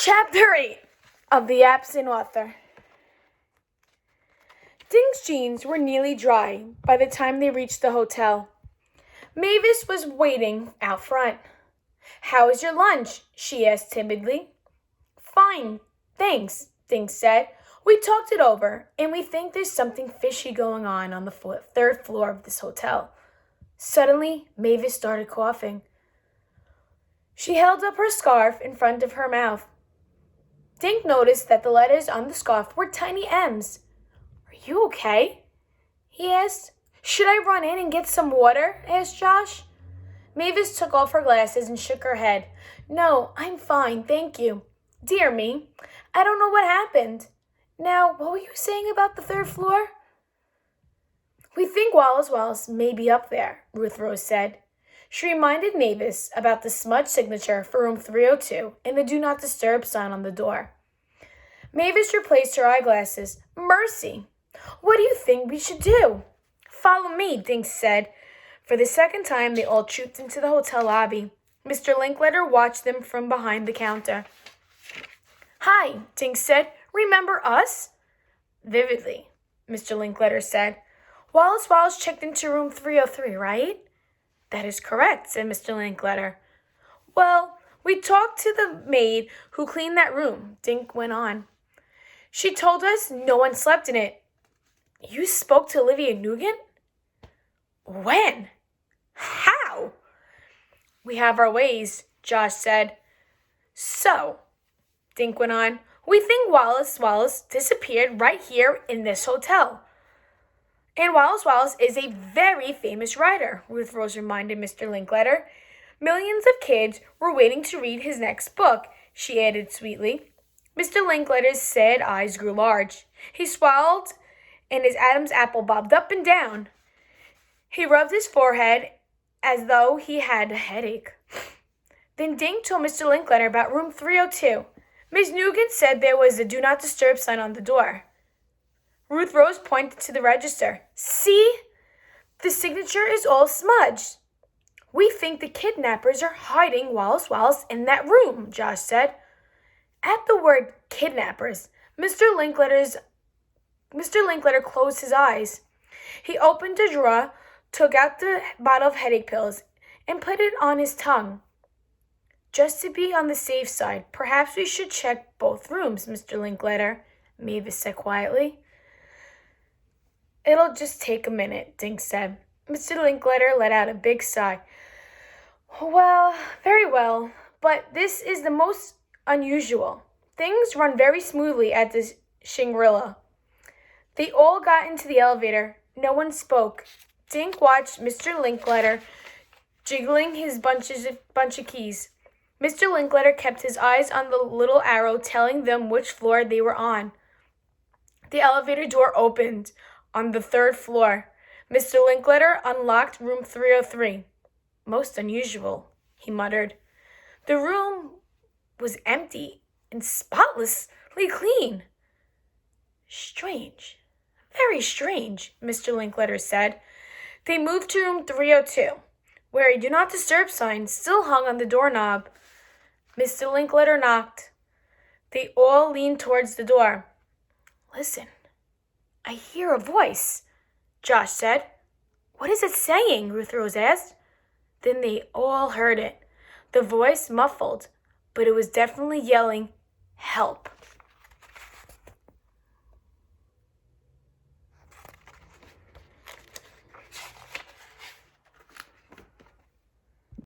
Chapter 8 of The Absent Author. Dink's jeans were nearly dry by the time they reached the hotel. Mavis was waiting out front. "How was your lunch?" she asked timidly. "Fine, thanks," Dink said. "We talked it over, and we think there's something fishy going on the third floor of this hotel." Suddenly, Mavis started coughing. She held up her scarf in front of her mouth. Dink noticed that the letters on the scarf were tiny M's. "Are you okay?" he asked. "Should I run in and get some water?" asked Josh. Mavis took off her glasses and shook her head. "No, I'm fine, thank you." "Dear me, I don't know what happened. Now, what were you saying about the third floor?" "We think Wallace Wallace may be up there," Ruth Rose said. She reminded Mavis about the smudge signature for room 302 and the Do Not Disturb sign on the door. Mavis replaced her eyeglasses. "Mercy! What do you think we should do?" "Follow me," Dink said. For the second time, they all trooped into the hotel lobby. Mr. Linkletter watched them from behind the counter. "Hi," Dink said. "Remember us?" "Vividly," Mr. Linkletter said. "Wallace Wallace checked into room 303, right?" "That is correct," said Mr. Linkletter. "Well, we talked to the maid who cleaned that room," Dink went on. "She told us no one slept in it." "You spoke to Olivia Nugent?" "When? How?" "We have our ways," Josh said. "So," Dink went on, "we think Wallace Wallace disappeared right here in this hotel." "And Wallace Wallace is a very famous writer," Ruth Rose reminded Mr. Linkletter. "Millions of kids were waiting to read his next book," she added sweetly. Mr. Linkletter's sad eyes grew large. He swallowed, and his Adam's apple bobbed up and down. He rubbed his forehead as though he had a headache. Then Dink told Mr. Linkletter about room 302. Miss Nugent said there was a Do Not Disturb sign on the door. Ruth Rose pointed to the register. "See? The signature is all smudged." "We think the kidnappers are hiding Wallace Wallace in that room," Josh said. At the word kidnappers, Mr. Linkletter closed his eyes. He opened a drawer, took out the bottle of headache pills, and put it on his tongue. "Just to be on the safe side, perhaps we should check both rooms, Mr. Linkletter," Mavis said quietly. "It'll just take a minute," Dink said. Mr. Linkletter let out a big sigh. "Well, very well, but this is the most unusual. Things run very smoothly at the Shangri-La." They all got into the elevator. No one spoke. Dink watched Mr. Linkletter jiggling his bunch of keys. Mr. Linkletter kept his eyes on the little arrow telling them which floor they were on. The elevator door opened on the third floor. Mr. Linkletter unlocked room 303. "Most unusual," he muttered. The room was empty and spotlessly clean. "Strange, very strange," Mr. Linkletter said. They moved to room 302, where a Do Not Disturb sign still hung on the doorknob. Mr. Linkletter knocked. They all leaned towards the door. "Listen, I hear a voice," Josh said. "What is it saying?" Ruth Rose asked. Then they all heard it. The voice muffled, but it was definitely yelling, "Help."